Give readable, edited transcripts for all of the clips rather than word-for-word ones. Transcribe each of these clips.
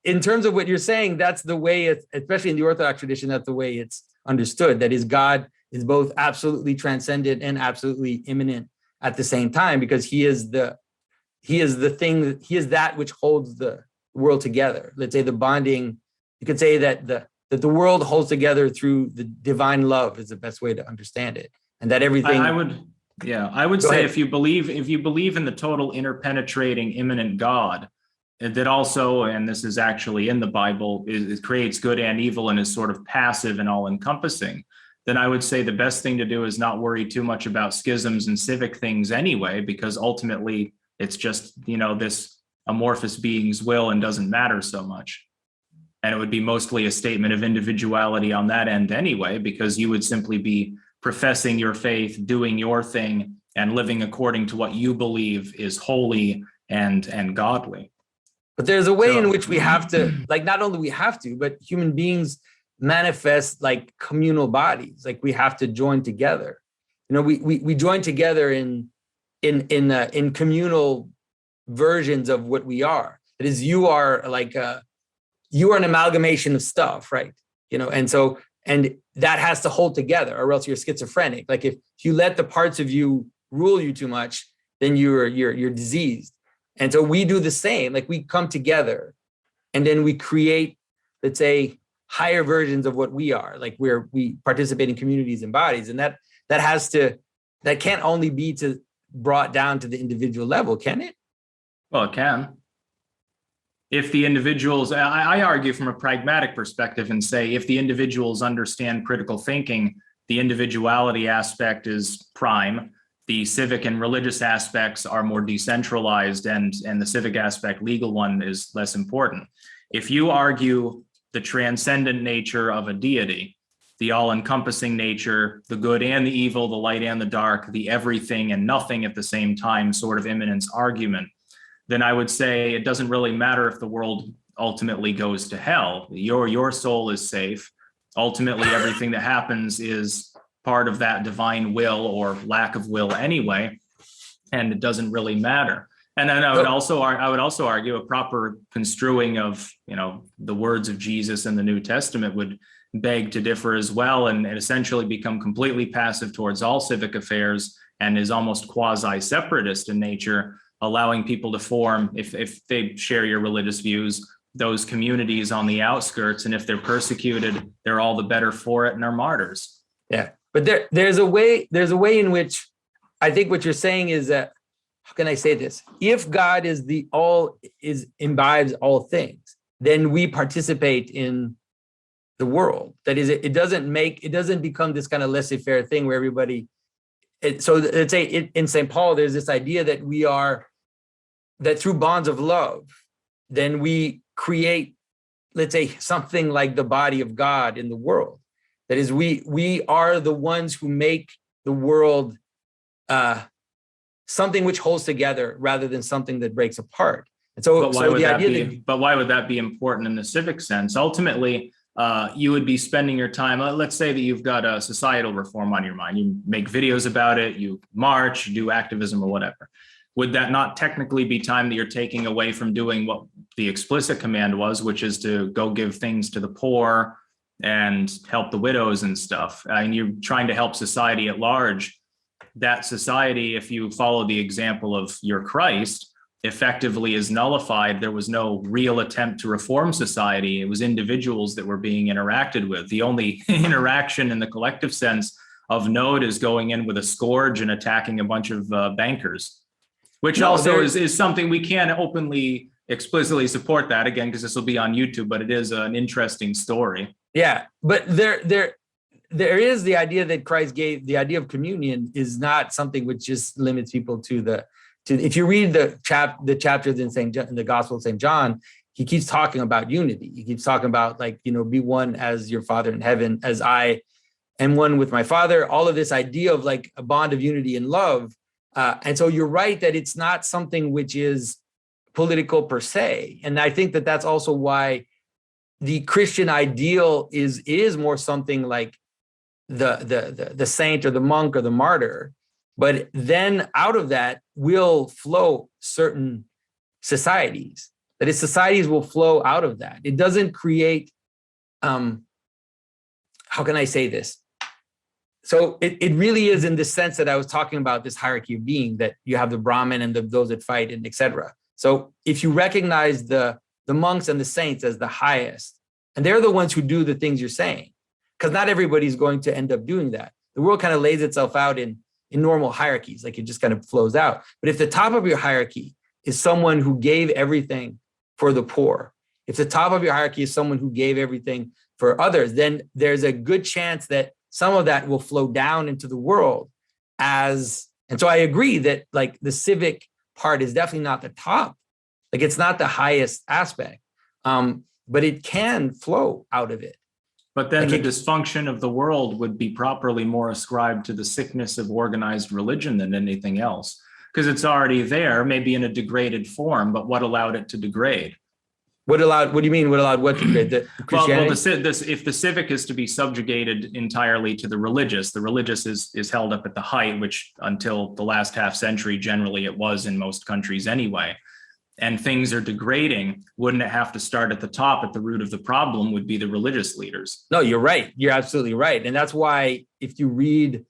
in terms of what you're saying, that's the way it's, especially in the Orthodox tradition, that's the way it's understood. That is, God is both absolutely transcendent and absolutely immanent at the same time, because he is that which holds the world together. Let's say the bonding, you could say that the world holds together through the divine love is the best way to understand it. And that everything I would say, if you believe in the total interpenetrating immanent God, that also, and this is actually in the Bible, it creates good and evil and is sort of passive and all encompassing, then I would say the best thing to do is not worry too much about schisms and civic things anyway, because ultimately it's just, this amorphous being's will and doesn't matter so much. And it would be mostly a statement of individuality on that end anyway, because you would simply be professing your faith, doing your thing, and living according to what you believe is holy and godly. But there's a way in which we have to, like, not only we have to, but human beings manifest like communal bodies. Like, we have to join together. We join together in communal versions of what we are. That is, you are an amalgamation of stuff, right? And that has to hold together, or else you're schizophrenic. Like, if you let the parts of you rule you too much, then you're diseased. And so we do the same. Like, we come together, and then we create, let's say, higher versions of what we are. Like, we participate in communities and bodies, and that can't only be brought down to the individual level, can it? Well, it can. If the individuals, I argue from a pragmatic perspective and say, if the individuals understand critical thinking, the individuality aspect is prime. The civic and religious aspects are more decentralized, and the civic aspect, legal one, is less important. If you argue the transcendent nature of a deity, the all-encompassing nature, the good and the evil, the light and the dark, the everything and nothing at the same time sort of immanence argument, then I would say it doesn't really matter if the world ultimately goes to hell. Your soul is safe. Ultimately, everything that happens is part of that divine will or lack of will anyway, and it doesn't really matter. And then I would also argue a proper construing of the words of Jesus in the New Testament would beg to differ as well, and essentially become completely passive towards all civic affairs, and is almost quasi-separatist in nature, allowing people to form, if they share your religious views, those communities on the outskirts, and if they're persecuted, they're all the better for it and are martyrs. Yeah, but there's a way in which I think what you're saying is that, how can I say this? If God imbibes all things, then we participate in the world. That is, it doesn't become this kind of laissez-faire thing where everybody. So let's say in St. Paul, there's this idea that through bonds of love, then we create, let's say, something like the body of God in the world. That is, we are the ones who make the world something which holds together rather than something that breaks apart. And so, but why would that be important in the civic sense? Ultimately, you would be spending your time, let's say that you've got a societal reform on your mind. You make videos about it, you march, you do activism or whatever. Would that not technically be time that you're taking away from doing what the explicit command was, which is to go give things to the poor and help the widows and stuff? And you're trying to help society at large. That society, if you follow the example of your Christ, effectively is nullified. There was no real attempt to reform society. It was individuals that were being interacted with. The only interaction in the collective sense of note is going in with a scourge and attacking a bunch of bankers, which is something we can't openly, explicitly support that, again, because this will be on YouTube, but it is an interesting story. Yeah, but there is the idea that Christ gave. The idea of communion is not something which just limits people to if you read the chapters in the Gospel of St. John, he keeps talking about unity. He keeps talking about, be one as your Father in heaven, as I am one with my Father. All of this idea of like a bond of unity and love. And so you're right that it's not something which is political per se. And I think that that's also why the Christian ideal is more something like the saint or the monk or the martyr. But then out of that will flow certain societies. that its societies will flow out of that. It doesn't create, how can I say this? So it really is in the sense that I was talking about, this hierarchy of being, that you have the Brahmin and those that fight, and etc. So if you recognize the monks and the saints as the highest, and they're the ones who do the things you're saying, because not everybody's going to end up doing that. The world kind of lays itself out in normal hierarchies, like it just kind of flows out. But if the top of your hierarchy is someone who gave everything for the poor, if the top of your hierarchy is someone who gave everything for others, then there's a good chance that some of that will flow down into the world as, and so I agree that like the civic part is definitely not the top, like it's not the highest aspect, but it can flow out of it. But then Like the dysfunction of the world would be properly more ascribed to the sickness of organized religion than anything else, because it's already there, maybe in a degraded form, but what allowed it to degrade? What do you mean? What allowed what to create? The Christianity? If the civic is to be subjugated entirely to the religious is held up at the height, which until the last half century, generally it was in most countries anyway, and things are degrading, wouldn't it have to start at the top? At the root of the problem would be the religious leaders. No, you're right. You're absolutely right. And that's why if you read,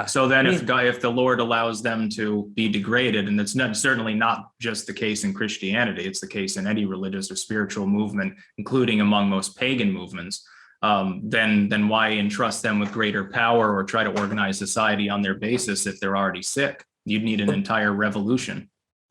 so then if the Lord allows them to be degraded, and it's certainly not just the case in Christianity, it's the case in any religious or spiritual movement, including among most pagan movements, then why entrust them with greater power or try to organize society on their basis if they're already sick? You'd need an entire revolution.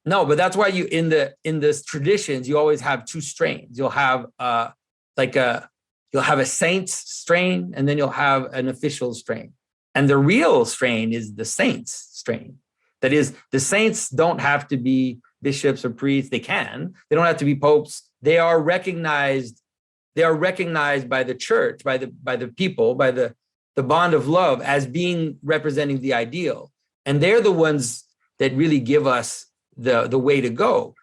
No, but that's why you in this traditions, you always have two strains. You'll have you'll have a saint's strain, and then you'll have an official strain. And the real strain is the saints strain. That is, the saints don't have to be bishops or priests. They don't have to be popes. They are recognized by the church, by the people, by the bond of love as being representing the ideal. And they're the ones that really give us the way to go.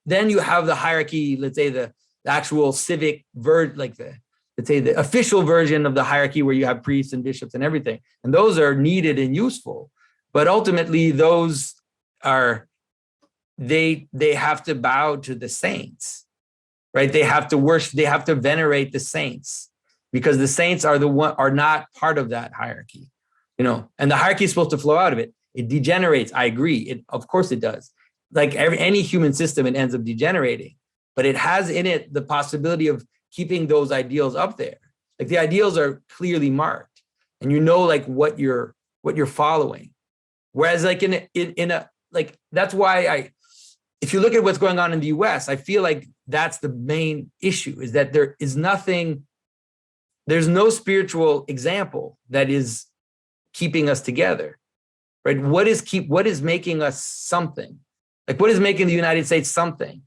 Then you have the hierarchy, let's say the actual civic the official version of the hierarchy where you have priests and bishops and everything. And those are needed and useful. But ultimately those are, they have to bow to the saints, right? They have to worship, they have to venerate the saints, because the saints are not part of that hierarchy, and the hierarchy is supposed to flow out of it. It degenerates. I agree. Of course it does. Like any human system, it ends up degenerating, but it has in it the possibility of keeping those ideals up there. Like the ideals are clearly marked, and like what you're following. Whereas like that's why if you look at what's going on in the US, I feel like that's the main issue, is that there's no spiritual example that is keeping us together, right? What is making us something? Like what is making the United States something?